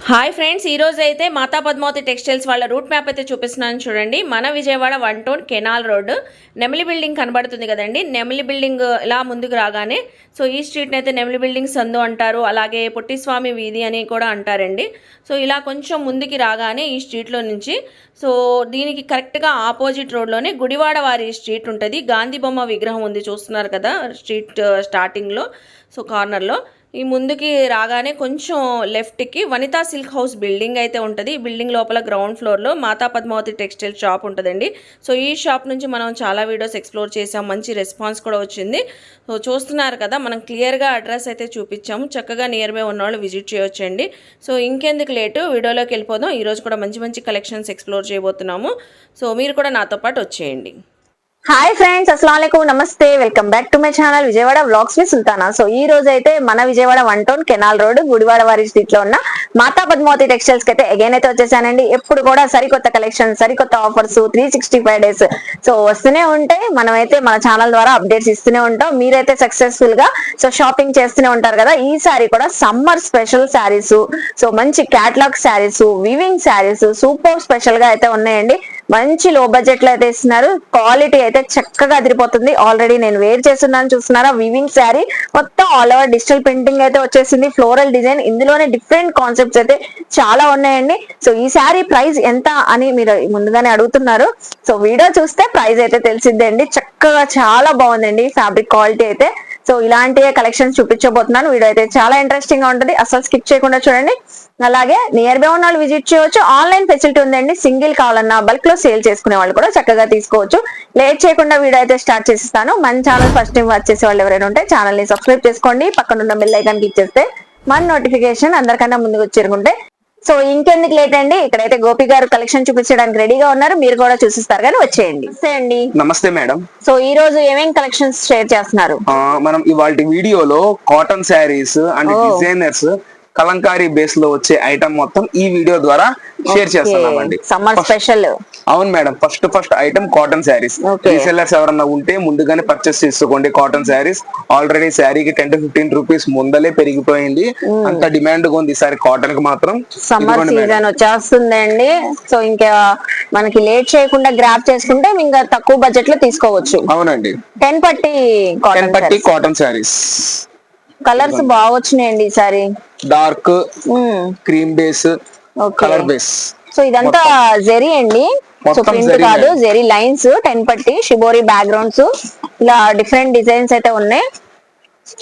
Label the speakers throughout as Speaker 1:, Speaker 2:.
Speaker 1: Hi friends, ఈ రోజు అయితే మాతా పద్మావతి టెక్స్టైల్స్ వాళ్ళ రూట్ మ్యాప్ అయితే చూపిస్తున్నాను చూడండి. మన Vijayawada 1 town canal road Nemili building కనబడుతుంది కదండి. నెమిలి బిల్డింగ్ ఇలా ముందుకు రాగానే సో ఈ స్ట్రీట్ని అయితే నెమిలి బిల్డింగ్ సందు అంటారు, అలాగే పొట్టిస్వామి వీధి అని కూడా అంటారండి. సో ఇలా కొంచెం ముందుకి రాగానే ఈ స్ట్రీట్లో నుంచి సో దీనికి కరెక్ట్గా ఆపోజిట్ రోడ్లోనే గుడివాడ వారి స్ట్రీట్ ఉంటుంది. గాంధీ బొమ్మ విగ్రహం ఉంది, చూస్తున్నారు కదా స్ట్రీట్ స్టార్టింగ్లో. సో కార్నర్లో ఈ ముందుకి రాగానే కొంచెం లెఫ్ట్కి వనితా సిల్క్ హౌస్ బిల్డింగ్ అయితే ఉంటుంది. ఈ బిల్డింగ్ లోపల గ్రౌండ్ ఫ్లోర్లో మాతా పద్మావతి టెక్స్టైల్ షాప్ ఉంటుందండి. సో ఈ షాప్ నుంచి మనం చాలా వీడియోస్ ఎక్స్ప్లోర్ చేసాం, మంచి రెస్పాన్స్ కూడా వచ్చింది. సో చూస్తున్నారు కదా, మనం క్లియర్గా అడ్రస్ అయితే చూపించాము. చక్కగా నియర్ బై ఉన్నవాళ్ళు విజిట్ చేయొచ్చండి. సో ఇంకెందుకు లేటు, వీడియోలోకి వెళ్ళిపోదాం. ఈరోజు కూడా మంచి మంచి కలెక్షన్స్ ఎక్స్ప్లోర్ చేయబోతున్నాము. సో మీరు కూడా నాతో పాటు వచ్చేయండి.
Speaker 2: హాయ్ ఫ్రెండ్స్, అస్సలాముఅలైకుం, నమస్తే, welcome back to my channel Vijayawada vlogs with Sultana. So ఈ రోజు అయితే మన Vijayawada 1 town canal road Gudivada వారి స్ట్రీట్ లో ఉన్న మాతా పద్మావతి టెక్స్టైల్స్ కి అయితే అగైన్ అయితే వచ్చేసానండి. ఎప్పుడు కూడా సరికొత్త కలెక్షన్, సరికొత్త ఆఫర్స్ 365 డేస్ సో వస్తూనే ఉంటాయి. మనమైతే మన ఛానల్ ద్వారా అప్డేట్స్ ఇస్తూనే ఉంటాం. మీరైతే సక్సెస్ఫుల్ గా సో షాపింగ్ చేస్తూనే ఉంటారు కదా. ఈసారి కూడా సమ్మర్ స్పెషల్ శారీస్, సో మంచి catalogue saris, weaving saris super special గా అయితే ఉన్నాయండి. మంచి లో బడ్జెట్ లో అయితే ఇస్తున్నారు. క్వాలిటీ అయితే చక్కగా అదిరిపోతుంది. ఆల్రెడీ నేను వేర్ చేస్తున్నాను, చూస్తున్నారా వీవింగ్ శారీ మొత్తం ఆల్ ఓవర్ డిజిటల్ ప్రింటింగ్ అయితే వచ్చేసింది. ఫ్లోరల్ డిజైన్, ఇందులోనే డిఫరెంట్ కాన్సెప్ట్స్ అయితే చాలా ఉన్నాయండి. సో ఈ శారీ ప్రైస్ ఎంత అని మీరు ముందుగానే అడుగుతున్నారు. సో వీడియో చూస్తే ప్రైస్ అయితే తెలిసిద్దండి. చక్కగా చాలా బాగుందండి ఫ్యాబ్రిక్ క్వాలిటీ అయితే. సో ఇలాంటి కలెక్షన్స్ చూపించబోతున్నాను. వీడియో అయితే చాలా ఇంట్రెస్టింగ్ గా ఉంటుంది, అసలు స్కిప్ చేయకుండా చూడండి. అలాగే నియర్ బై ఉన్న వాళ్ళు విజిట్ చేయవచ్చు. ఆన్లైన్ ఫెసిలిటీ ఉందండి. సింగిల్ కావాలన్నా బల్క్ లో సేల్ చేసుకునే వాళ్ళు కూడా చక్కగా తీసుకోవచ్చు. లేట్ చేయకుండా వీడియో అయితే స్టార్ట్ చేస్తాను. మన ఛానల్ ఫస్ట్ టైం వాచ్ చేసే వాళ్ళు ఎవరైనా ఉంటే ఛానల్ ని సబ్స్క్రైబ్ చేసుకోండి. పక్కన ఉన్న బెల్ ఐకాన్ క్లిక్ చేస్తే మన నోటిఫికేషన్ అందరికన్నా ముందుకు చేరుకుంటే. సో ఇంకెందుకు లేట్ అండి, ఇక్కడైతే గోపి గారు కలెక్షన్ చూపించడానికి రెడీగా ఉన్నారు. మీరు కూడా చూసిస్తారు కానీ వచ్చేయండి. నమస్తే అండి.
Speaker 3: నమస్తే మేడం.
Speaker 2: సో ఈ రోజు ఏమేం కలెక్షన్స్ షేర్ చేస్తున్నారు?
Speaker 3: మనం ఇవాళ వీడియోలో cotton sarees and designers kalamkari base లో వచ్చే ఐటమ్ మొత్తం ఈ వీడియో ద్వారా షేర్ చేస్తున్నామండి.
Speaker 2: Summer special.
Speaker 3: అవును madam, first item cotton sarees. Resellers ఎవరన్నా ఉంటే ముందుగానే పర్చేస్ చేసుకోండి కాటన్ శారీస్. ఆల్రెడీ శారీకి 10 to 15 రూపీస్ ముందలే పెరిగిపోయింది. అంత డిమాండ్ గా ఉంది ఈసారి కాటన్ కి మాత్రం.
Speaker 2: సమ్మర్ సీజన్ వచ్చేస్తుందండి. సో ఇంకా మనకి లేట్ చేయకుండా గ్రాప్ చేసుకుంటే ఇంకా తక్కువ బడ్జెట్ లో తీసుకోవచ్చు.
Speaker 3: అవునండి,
Speaker 2: 10 పట్టి
Speaker 3: కాటన్ శారీస్.
Speaker 2: కలర్స్ బాగా వచ్చినాయండి ఈసారి.
Speaker 3: Dark, cream base, colour base.
Speaker 2: So ఇదంతా జెరీ అండి. సో ప్రింట్ కాదు, జెరీ లైన్స్, 10 పట్టి షిబోరి బ్యాక్గ్రౌండ్స్, ఇలా డిఫరెంట్ డిజైన్స్ అయితే ఉన్నాయి.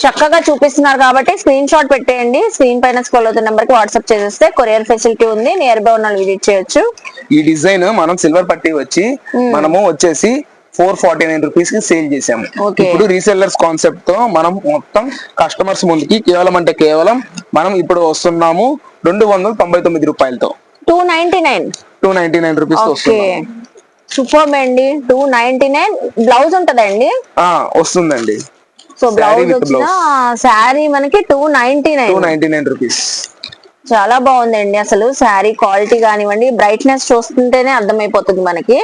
Speaker 2: చక్కగా చూపిస్తున్నారు కాబట్టి స్క్రీన్ షాట్ పెట్టేయండి. స్క్రీన్ పైన స్క్రోల్ అవుతున్న నెంబర్ కి వాట్సాప్ చేసేస్తే కొరియర్ ఫెసిలిటీ ఉంది. నియర్ బై ఉన్న విజిట్ చేయొచ్చు.
Speaker 3: ఈ డిజైన్ మనం సిల్వర్ పట్టి వచ్చి మనము వచ్చేసి 449 రూపీస్ కి సేల్ చేసాము. ఇప్పుడు రీసెల్లర్స్ కాన్సెప్ట్ తో మనం మొత్తం కస్టమర్స్ ముందుకి కేవలం మనం ఇప్పుడు వస్తున్నాము 299 రూపాయలతో.
Speaker 2: 299
Speaker 3: రూపీస్ వస్తున్నాము.
Speaker 2: సూపర్ అండి. 299. బ్లౌజ్ ఉంటదండి?
Speaker 3: వస్తుందండి.
Speaker 2: సో బ్లౌజ్ వచ్చిన శారీ మనకి 299
Speaker 3: రూపీస్.
Speaker 2: చాలా బాగుందండి. అసలు శారీ క్వాలిటీ కానివ్వండి, బ్రైట్నెస్ చూస్తుంటేనే అర్థమైపోతుంది మనకి.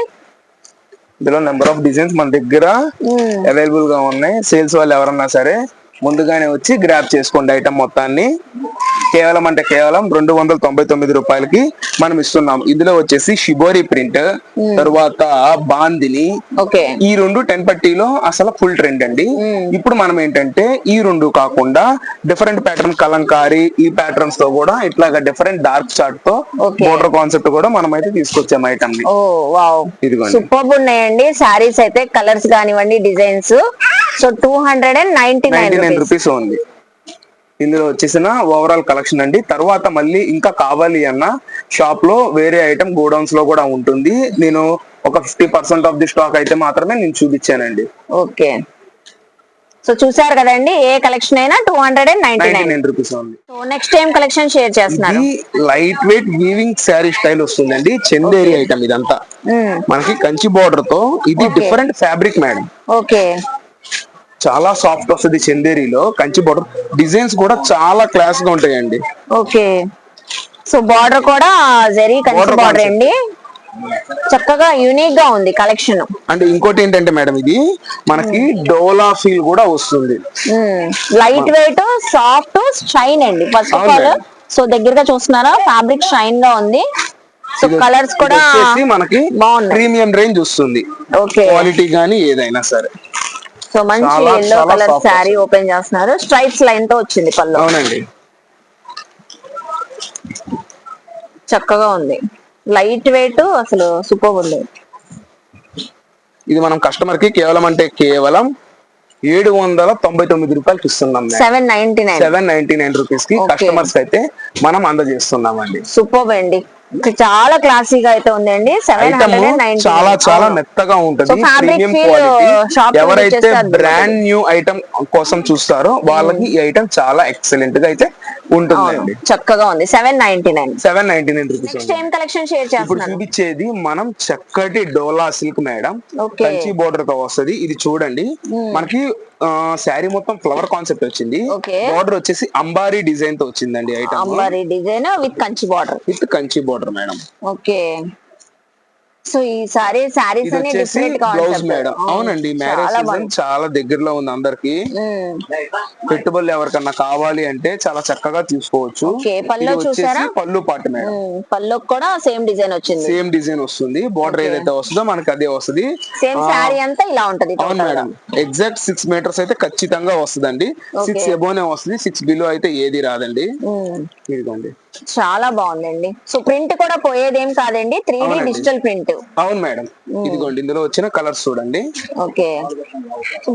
Speaker 3: ఇందులో నెంబర్ ఆఫ్ డిజైన్స్ మన దగ్గర అవైలబుల్ గా ఉన్నాయి. సేల్స్ వాళ్ళు ఎవరన్నా సరే ముందుగానే వచ్చి గ్రాప్ చేసుకోండి ఐటమ్ మొత్తాన్ని. కేవలం 299 రూపాయలకి మనం ఇస్తున్నాం. ఇందులో వచ్చేసి షిబోరి ప్రింట్, తరువాత బాందిని, ఈ రెండు 10 పట్టీలో అసలు ఫుల్ ట్రెండ్ అండి. ఇప్పుడు మనం ఏంటంటే ఈ రెండు కాకుండా డిఫరెంట్ ప్యాటర్న్ కలంకారీ, ఈ ప్యాటర్న్స్ తో కూడా ఇట్లాగా డిఫరెంట్ డార్క్ చార్ట్ తో బోర్డర్ కాన్సెప్ట్ కూడా మనం అయితే తీసుకొచ్చాం ఐటమ్ ని.
Speaker 2: సూపర్ ఉన్నాయండి శారీస్ అయితే, కలర్స్ కానివ్వండి, డిజైన్స్. సో 299
Speaker 3: రూపీస్ ఉంది. ఇందులో వచ్చేసిన ఓవరాల్ కలెక్షన్ అండి. తర్వాత మళ్ళీ ఇంకా కావాలి అన్న షాప్ లో వేరే ఐటమ్ గోడౌన్స్ లో కూడా ఉంటుంది. నేను ఒక 50% ఆఫ్ ది స్టాక్ అయితే మాత్రమే నేను చూపించానండి.
Speaker 2: ఓకే, సో చూసారు కదండి, ఏ కలెక్షన్ అయినా 299
Speaker 3: రూపీస్ ఉంది.
Speaker 2: So next time collection share చేస్తున్నారు.
Speaker 3: Light weight weaving saree style వస్తుందండి. చందేరి ఐటమ్ ఇదంతా మనకి కంచి బోర్డర్ తో. ఇది డిఫరెంట్ ఫ్యాబ్రిక్ మేడం.
Speaker 2: ఓకే,
Speaker 3: చాలా సాఫ్ట్ వస్తుంది చందేరిలో. కంచి బోర్డర్ డిజైన్స్ కూడా చాలా క్లాస్ గా ఉంటాయండి.
Speaker 2: ఓకే, సో బార్డర్ కూడా జరీ కంచి బార్డర్ అండి. చక్కగా యూనిక్ గా ఉంది కలెక్షన్.
Speaker 3: అంటే ఇంకోటి ఏంటంటే మేడం, ఇది మనకి డోలా ఫీల్ కూడా వస్తుంది.
Speaker 2: లైట్ వెయిట్, సాఫ్ట్, షైన్ అండి. ఫస్ట్ ఆఫ్ ఆల్ సో దగ్గరగా చూస్తున్నారా, ఫ్యాబ్రిక్ షైన్ గా ఉంది. సో కలర్స్ కూడా
Speaker 3: వచ్చేసి మనకి
Speaker 2: బాగున్నాయి.
Speaker 3: ప్రీమియం రేంజ్ వస్తుంది,
Speaker 2: ఓకే.
Speaker 3: క్వాలిటీ గానీ ఏదైనా సరే.
Speaker 2: సో మంచి ఎల్లో కలర్ శారీ ఓపెన్ చేస్తున్నారు, స్ట్రైప్స్ లైన్ తో వచ్చింది పళ్ళు.
Speaker 3: అవునండి,
Speaker 2: చక్కగా ఉంది, లైట్ వెయిట్, అసలు సూపర్ ఉంది.
Speaker 3: ఇది మనం కస్టమర్ కి కేవలం అంటే కేవలం 799 రూపాయలకి ఇస్తున్నాం. 799 రూపీస్ కి కస్టమర్స్ అయితే మనం అందజేస్తున్నామండి.
Speaker 2: సూపర్ అండి, చాలా క్లాసీగా అయితే ఉందండి. 790
Speaker 3: చాలా చాలా మెత్తగా ఉంటది, ప్రీమియం క్వాలిటీ. ఎవరైతే బ్రాండ్ న్యూ ఐటమ్ కోసం చూస్తారో వాళ్ళకి ఈ ఐటమ్ చాలా ఎక్సలెంట్ గా అయితే ఉంటుందండి.
Speaker 2: చక్కగా ఉంది. 799
Speaker 3: రూపీస్.
Speaker 2: ఏం కలెక్షన్ షేర్
Speaker 3: ఇప్పుడు
Speaker 2: చేస్తున్నారు?
Speaker 3: చూపించేది మనం చక్కటి డోలా సిల్క్ మేడం, కంచి బోర్డర్ తో వస్తది. ఇది చూడండి, మనకి శారీ మొత్తం ఫ్లవర్ కాన్సెప్ట్ వచ్చింది. బోర్డర్ వచ్చేసి అంబారీ డిజైన్ తో వచ్చిందండి ఐటమ్.
Speaker 2: Ambari design with Kanchi border
Speaker 3: madam.
Speaker 2: Okay. So ఈ సారీ సారీస్ అన్ని డిఫరెంట్
Speaker 3: బ్లౌజ్ మేడం. అవునండి, మ్యారేజ్ సీజన్ చాలా దగ్గరలో ఉంది అందరికి. పెట్టుబడులు ఎవరికన్నా కావాలి అంటే చాలా చక్కగా తీసుకోవచ్చు.
Speaker 2: పళ్ళు చూసారా,
Speaker 3: పళ్ళు పాటు మేడం.
Speaker 2: పళ్ళు కూడా సేమ్ డిజైన్ వచ్చింది,
Speaker 3: సేమ్ డిజైన్ వస్తుంది. బోర్డర్ ఏదైతే వస్తుందో మనకి అదే వస్తుంది.
Speaker 2: సేమ్ సారీ అంతా ఇలా ఉంటది.
Speaker 3: అవును మేడం, ఎగ్జాక్ట్ 6 మీటర్స్ అయితే ఖచ్చితంగా వస్తుందండి. 6 ఎబోనే వస్తుంది, 6 బిలో అయితే ఏది3D ఇదిగోండి.
Speaker 2: చాలా బాగుందండి. సో ప్రింట్ కూడా పోయేదేం కాదండి, 3D డిజిటల్ ప్రింట్.
Speaker 3: అవును మేడం, ఇదిగోండి ఇందులో వచ్చిన కలర్స్ చూడండి.
Speaker 2: ఓకే.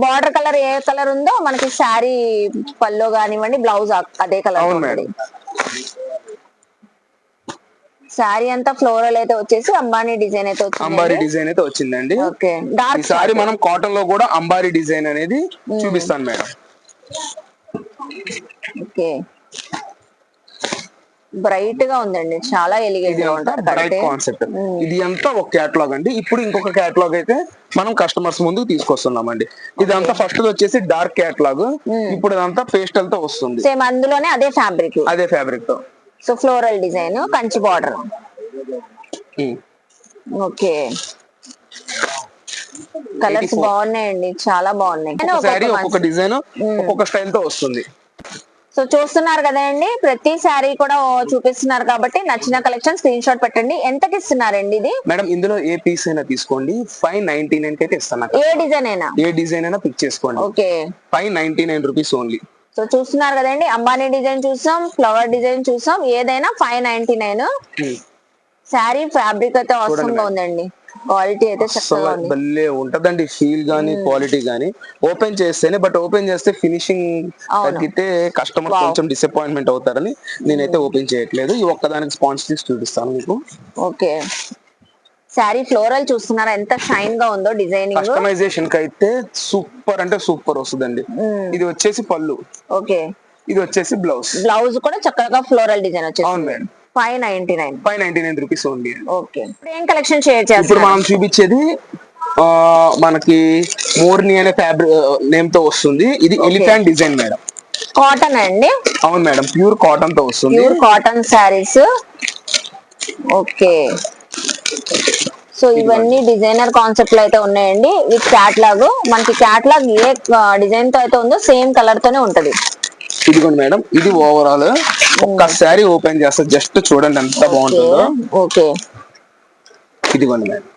Speaker 2: బార్డర్ కలర్ ఏ కలర్ ఉందో మనకి శారీ పల్లో కానివ్వండి, బ్లౌజ్ అదే కలర్.
Speaker 3: అవును మేడం.
Speaker 2: శారీ అంతా ఫ్లోరల్ అయితే వచ్చేసి అంబానీ డిజైన్ అయితే
Speaker 3: వచ్చిందండి.
Speaker 2: ఓకే.
Speaker 3: ఈ సారీ మనం కాటన్ లో కూడా అంబారీ డిజైన్ అనేది చూపిస్తాను మేడం.
Speaker 2: ఓకే, బ్రైట్ గా ఉందండి, చాలా ఎలిగెంట్ గా ఉంటారు.
Speaker 3: Bright concept. ఇది అంతా ఒక కేటలాగ్ అండి. ఇప్పుడు ఇంకొక కేటలాగ్ అయితే మనం కస్టమర్స్ ముందుకు తీసుకొస్తున్నామండి. ఇదంతా ఫస్ట్ వచ్చేసి డార్క్ కేటలాగ్, ఇప్పుడు ఇదంతా పేస్టల్ తో వస్తుంది.
Speaker 2: సేమ్ అందులోనే అదే ఫ్యాబ్రిక్
Speaker 3: తో.
Speaker 2: So floral design, Kanchi border. Okay, colours బాగున్నాయండి, చాలా బాగున్నాయి.
Speaker 3: ఒక్కొక్క డిజైన్ ఒక్కొక్క స్టైల్ తో వస్తుంది.
Speaker 2: సో చూస్తున్నారు కదండి, ప్రతి శారీ కూడా చూపిస్తున్నారు కాబట్టి నచ్చిన కలెక్షన్ స్క్రీన్ షాట్ పెట్టండి. ఎంతకి ఇస్తున్నారండి ఇది?
Speaker 3: మేడం ఇందులో ఏ పీస్ అయినా తీసుకోండి, 599 అయితే ఇస్తాను.
Speaker 2: ఏ డిజైన్ అయినా
Speaker 3: పిక్ చేసుకోండి.
Speaker 2: Okay,
Speaker 3: 599 rupees only.
Speaker 2: సో చూస్తున్నారు కదండి, అంబానీ డిజైన్ చూసాం, ఫ్లవర్ డిజైన్ చూసాం, ఏదైనా 599. శారీ ఫ్యాబ్రిక్ అయితే అవసరం గా ఉందండి, క్వాలిటీ అయితే చక్కగా ఉంది.
Speaker 3: భలే ఉంటదండి ఫీల్ గానీ క్వాలిటీ గానీ. ఓపెన్ చేస్తేనే, బట్ ఓపెన్ చేస్తే ఫినిషింగ్ తగ్గితే కస్టమర్ కొంచెం డిసప్పాయింట్మెంట్ అవుతారని నేనైతే ఓపెన్ చేయట్లేదు. ఈ ఒక్కదానికి స్పాన్స్ తీసి చూపిస్తాను మీకు.
Speaker 2: ఓకే, శారీ ఫ్లోరల్ చూస్తున్నారా ఎంత షైన్ గా ఉందో, డిజైనింగ్
Speaker 3: కస్టమైజేషన్ కి అయితే సూపర్ అంటే సూపర్ వస్తుందండి. ఇది వచ్చేసి పళ్ళు.
Speaker 2: ఓకే,
Speaker 3: ఇది వచ్చేసి బ్లౌజ్
Speaker 2: కూడా చక్కగా ఫ్లోరల్ డిజైన్ వచ్చేసి.
Speaker 3: అవును మేడం,
Speaker 2: 599
Speaker 3: రూపీస్ ఓన్లీ.
Speaker 2: ఓకే, ఇప్పుడు ఏం కలెక్షన్ షేర్ చేస్తారు?
Speaker 3: ఇప్పుడు మనం చూపించేది మనకి మోర్ని అనే ఫ్యాబ్రిక్ నేమ్ తో వస్తుంది. ఇది ఎలిఫెంట్ డిజైన్ మేడం.
Speaker 2: కాటన్ అండి?
Speaker 3: అవును మేడం, ప్యూర్ కాటన్ తో వస్తుంది.
Speaker 2: Pure cotton saris. Okay, so ఇవన్నీ డిజైనర్ కాన్సెప్ట్ లో అయితే ఉన్నాయండి విత్ క్యాట్లాగ్. మనకి క్యాట్లాగ్ ఏ డిజైన్ తో అయితే ఉందో సేమ్ కలర్ తోనే ఉంటది.
Speaker 3: ఇదిగోండి మేడం, ఇది ఓవరాల్ ఒక్క శారీ ఓపెన్ చేస్తే జస్ట్ చూడండి ఎంత బాగుంటుందో.
Speaker 2: ఓకే,
Speaker 3: ఇదిగోండి madam,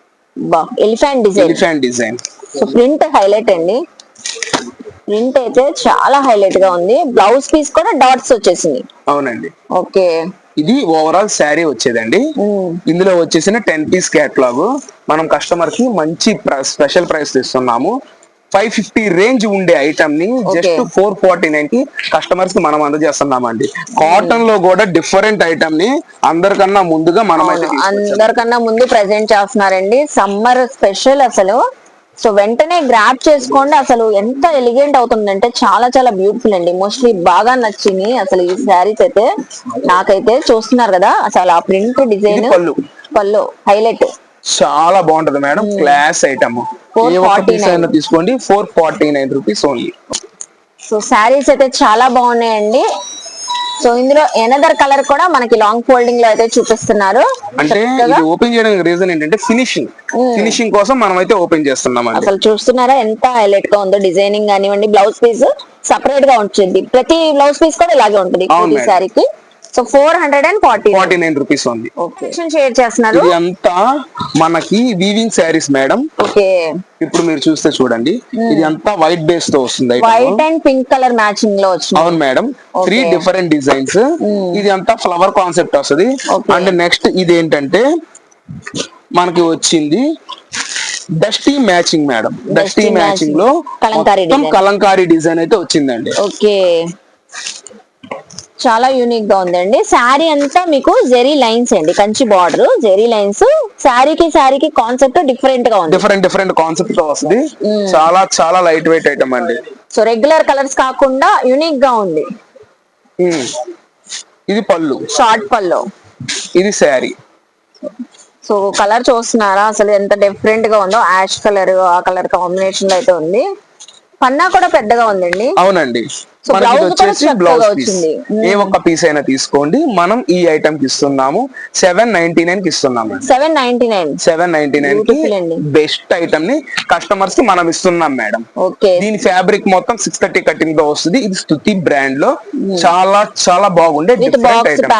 Speaker 2: elephant design. So print highlight అండి, ప్రింట్ అయితే చాలా హైలైట్ గా ఉంది. బ్లౌజ్ పీస్ కూడా డాట్స్ వచ్చేసింది.
Speaker 3: అవునండి.
Speaker 2: ఓకే,
Speaker 3: ఇది ఓవరాల్ శారీ వచ్చేదండి. ఇందులో వచ్చేసిన 10 పీస్ కేటలాగ్ మనం కస్టమర్ కి మంచి స్పెషల్ ప్రైస్ ఇస్తున్నాము. 550 రేంజ్ ఉండే ఐటమ్ ని జస్ట్ 449 కి కస్టమర్స్ కి మనం అందజేస్తున్నామండి. కాటన్ లో కూడా డిఫరెంట్ ఐటమ్ ని అందరికన్నా ముందుగా
Speaker 2: అందరికన్నా ముందు ప్రెజెంట్ చేస్తున్నారండి. సమ్మర్ స్పెషల్ అసలు. సో వెంటనే గ్రాప్ చేసుకోండి, అసలు ఎంత ఎలిగెంట్ అవుతుందంటే చాలా చాలా బ్యూటిఫుల్ అండి. మోస్ట్లీ బాగా నచ్చింది అసలు ఈ శారీస్ అయితే నాకైతే. చూస్తున్నారు కదా అసలు ఆ ప్రింట్ డిజైన్, పళ్ళు హైలైట్
Speaker 3: చాలా బాగుంటది మేడం. క్లాస్ ఐటమ్ తీసుకోండి, 449 రూపీస్ ఓన్లీ.
Speaker 2: సో శారీస్ అయితే చాలా బాగున్నాయండి. సో ఇందులో ఎనదర్ కలర్ కూడా మనకి లాంగ్ ఫోల్డింగ్ లో అయితే చూపిస్తున్నారు.
Speaker 3: అంటే ఇది ఓపెన్ చేయడానికి రీజన్ ఏంటంటే ఫినిషింగ్ కోసం మనం అయితే ఓపెన్ చేస్తున్నాం.
Speaker 2: అసలు చూస్తున్నారా ఎంత హైలైట్ గా ఉందో, డిజైనింగ్ కానివ్వండి, బ్లౌజ్ పీస్ సపరేట్ గా ఉంటుంది. ప్రతి బ్లౌజ్ పీస్ కూడా ఇలాగే ఉంటుంది ఈ శారీకి. సో 449
Speaker 3: రూపీస్ ఉంది.
Speaker 2: ఓకే షేర్ చేస్తున్నారు.
Speaker 3: ఇది అంతా మనకి వీవింగ్ శారీస్ మేడం.
Speaker 2: ఓకే
Speaker 3: ఇప్పుడు మీరు చూస్తే చూడండి, ఇది అంతా వైట్ బేస్ తో వస్తుంది.
Speaker 2: White and pink colour matching లో వచ్చింది.
Speaker 3: అవును మేడం, 3 డిఫరెంట్ డిజైన్స్. ఇది అంతా ఫ్లవర్ కాన్సెప్ట్ వస్తుంది. అండ్ నెక్స్ట్ ఇది ఏంటంటే మనకి వచ్చింది dusty matching madam. Dusty matching లో కలంకారీ డిజైన్ అయితే వచ్చిందండి.
Speaker 2: ఓకే చాలా యూనిక్ గా ఉందండి. శారీ అంతా మీకు జెరీ లైన్స్ అండి, కంచి బార్డర్ జెరీ లైన్స్. శారీకి కాన్సెప్ట్ డిఫరెంట్ గా ఉంది.
Speaker 3: డిఫరెంట్ కాన్సెప్ట్ తో వస్తుంది. చాలా చాలా లైట్ వెయిట్ ఐటమ్ అండి.
Speaker 2: సో రెగ్యులర్ కలర్స్ కాకుండా యూనిక్ గా ఉంది.
Speaker 3: ఇది పళ్ళు,
Speaker 2: షార్ట్ పళ్ళు.
Speaker 3: ఇది శారీ.
Speaker 2: సో కలర్ చూస్తున్నారా అసలు ఎంత డిఫరెంట్ గా ఉందో. యాష్ కలర్, ఆ కలర్ కాంబినేషన్ లో అయితే ఉంది. పన్నా కూడా పెద్దగా ఉందండి.
Speaker 3: అవునండి. మనకి వచ్చేసి బ్లౌజ్ పీస్ ఏ ఒక్క పీస్ అయినా తీసుకోండి. మనం ఈ ఐటమ్ కి ఇస్తున్నాము 799 కి ఇస్తున్నాము. 799 కి బెస్ట్ ఐటమ్ ని కస్టమర్స్ కి మనం ఇస్తున్నాం మేడం. దీని ఫ్యాబ్రిక్ మొత్తం 630 కటింగ్ తో వస్తుంది. ఇది స్తుతి బ్రాండ్ లో చాలా చాలా బాగుండే డిఫరెంట్ ఐటమ్.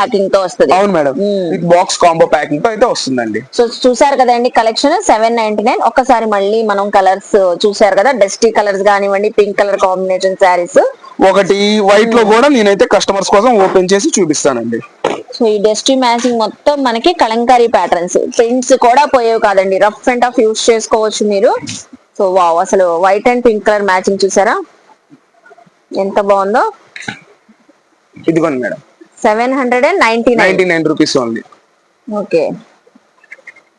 Speaker 3: అవును madam, with box combo packing తో అయితే వస్తుందండి.
Speaker 2: సో చూసారు కదండి కలెక్షన్ 799. ఒక్కసారి మళ్ళీ మనం కలర్స్ చూసారు కదా, డస్టీ కలర్స్ కానివ్వండి, పింక్ కలర్ కాంబినేషన్ శారీస్.
Speaker 3: ఒకటి వైట్ లో కూడా నేనైతే కస్టమర్స్ కోసం ఓపెన్ చేసి చూపిస్తానండి.
Speaker 2: సో ఈ డస్టీ మ్యాచింగ్ మొత్తం మనకి కలంకారీ ప్యాటర్న్స్, ప్రింట్స్ కూడా పోయేవి కాదండి. రఫ్ అండ్ టఫ్ యూస్ చేసుకోవచ్చు మీరు. సో వావ్, అసలు white and pink colour matching చూసారా ఎంత బాగుందో.
Speaker 3: ఇదిగోండి madam,
Speaker 2: 799
Speaker 3: rupees only.
Speaker 2: Okay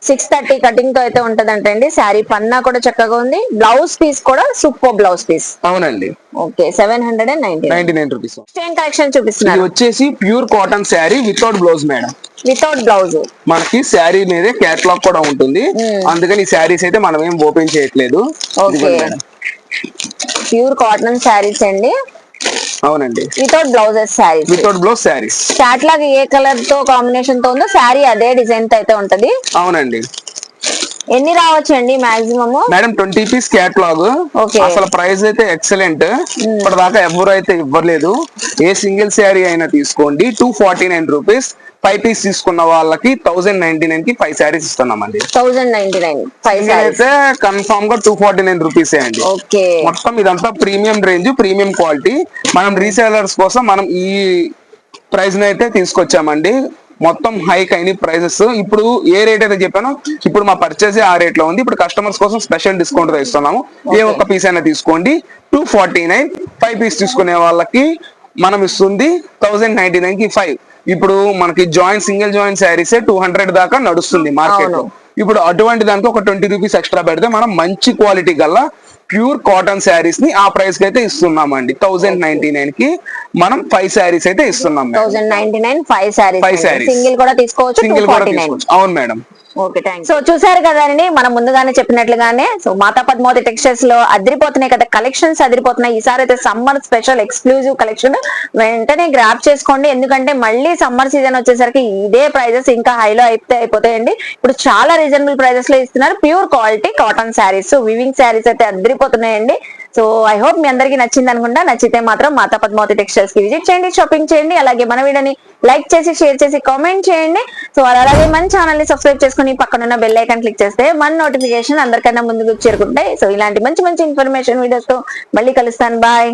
Speaker 2: 630 cutting తో అయితే ఉంటదంటే అండి. శారీ పన్నా కూడా చక్కగా ఉంది. బ్లౌజ్ పీస్ కూడా సూపర్ బ్లౌజ్ పీస్.
Speaker 3: అవునండి.
Speaker 2: Okay 799
Speaker 3: rupees.
Speaker 2: సేమ్ కలెక్షన్ చూపిస్తున్నారు.
Speaker 3: ఇది వచ్చేసి pure cotton sari without blouse madam.
Speaker 2: Without blouse.
Speaker 3: మనకి శారీ మీదే కేటలాగ్ కూడా ఉంటుంది. అందుకని ఈ శారీస్ అయితే మనం ఏం ఓపెన్ చేయట్లేదు.
Speaker 2: ప్యూర్ కాటన్ శారీస్ అండి.
Speaker 3: అవునండి,
Speaker 2: without blouses sarees.
Speaker 3: Without blouse sarees.
Speaker 2: Catalogue ఏ కలర్ తో కాంబినేషన్ తో ఉందో శారీ అదే డిజైన్ తో అయితే ఉంటది.
Speaker 3: అవునండి.
Speaker 2: ఎన్ని రావచ్చు అండి మాక్సిమం?
Speaker 3: Madam 20 piece catalogue. అసలు ప్రైస్ అయితే ఎక్సలెంట్. ఇప్పటిదాకా ఎవరు అయితే ఇవ్వలేదు. ఏ సింగిల్ శారీ అయినా తీసుకోండి 249 రూపీస్. 5 పీస్ తీసుకున్న వాళ్ళకి 1099 కి 5 శారీస్ ఇస్తున్నామండి.
Speaker 2: 1099 5
Speaker 3: అయితే కన్ఫర్మ్ గా 249 రూపీస్ అండి. మొత్తం ఇదంతా ప్రీమియం రేంజ్, ప్రీమియం క్వాలిటీ. మనం రీసేలర్స్ కోసం మనం ఈ ప్రైస్ ని అయితే తీసుకొచ్చామండి. మొత్తం హైక్ అయిన ప్రైజెస్. ఇప్పుడు ఏ రేట్ అయితే చెప్పానో ఇప్పుడు మా పర్చేస్ ఆ రేట్ లో ఉంది. ఇప్పుడు కస్టమర్స్ కోసం స్పెషల్ డిస్కౌంట్ తో ఇస్తున్నాము. ఏ ఒక్క పీస్ అయినా తీసుకోండి 249. 5 పీస్ తీసుకునే వాళ్ళకి మనం ఇస్తుంది 1099 కి 5. ఇప్పుడు మనకి సింగిల్ జాయింట్ శారీస్ 200 దాకా నడుస్తుంది మార్కెట్ లో. ఇప్పుడు అటువంటి దానికి ఒక 20 రూపీస్ ఎక్స్ట్రా పెడితే మనం మంచి quality Galla pure cotton saris ని ఆ ప్రైస్ కి అయితే ఇస్తున్నామండి. 1099 కి మనం 5 శారీస్ అయితే ఇస్తున్నాం.
Speaker 2: 1099 5 శారీస్. సింగిల్ కూడా తీసుకోవచ్చు.
Speaker 3: అవును మేడం.
Speaker 2: Okay thanks. సో చూసారు కదండి, మనం ముందుగానే చెప్పినట్లుగానే సో మాతా పద్మావతి టెక్స్టైల్స్ లో అదిరిపోతున్నాయి కదా కలెక్షన్స్, అదిరిపోతున్నాయి. ఈసారి అయితే సమ్మర్ స్పెషల్ ఎక్స్క్లూజివ్ కలెక్షన్ వెంటనే గ్రాప్ చేసుకోండి. ఎందుకంటే మళ్ళీ సమ్మర్ సీజన్ వచ్చేసరికి ఇదే ప్రైజెస్ ఇంకా హైలో అయిపోతాయండి. ఇప్పుడు చాలా రీజనబుల్ ప్రైజెస్ లో ఇస్తున్నారు. Pure quality cotton saris, weaving saris అయితే అదిరిపోతున్నాయండి. సో ఐ హోప్ మీ అందరికి నచ్చింది అనుకుంటా. నచ్చితే మాత్రం మాతా పద్మావతి టెక్స్టైల్స్ కి విజిట్ చేయండి, షాపింగ్ చేయండి. అలాగే మన వీడియోని లైక్ చేసి, షేర్ చేసి, కామెంట్ చేయండి. సో అలాగే మన ఛానల్ ని సబ్స్క్రైబ్ చేసుకుని పక్కన బెల్ ఐకాన్ క్లిక్ చేస్తే మన నోటిఫికేషన్ అందరికన్నా ముందుకు చేరుకుంటాయి. సో ఇలాంటి మంచి మంచి ఇన్ఫర్మేషన్ వీడియోస్ తో మళ్ళీ కలుస్తాను. బాయ్.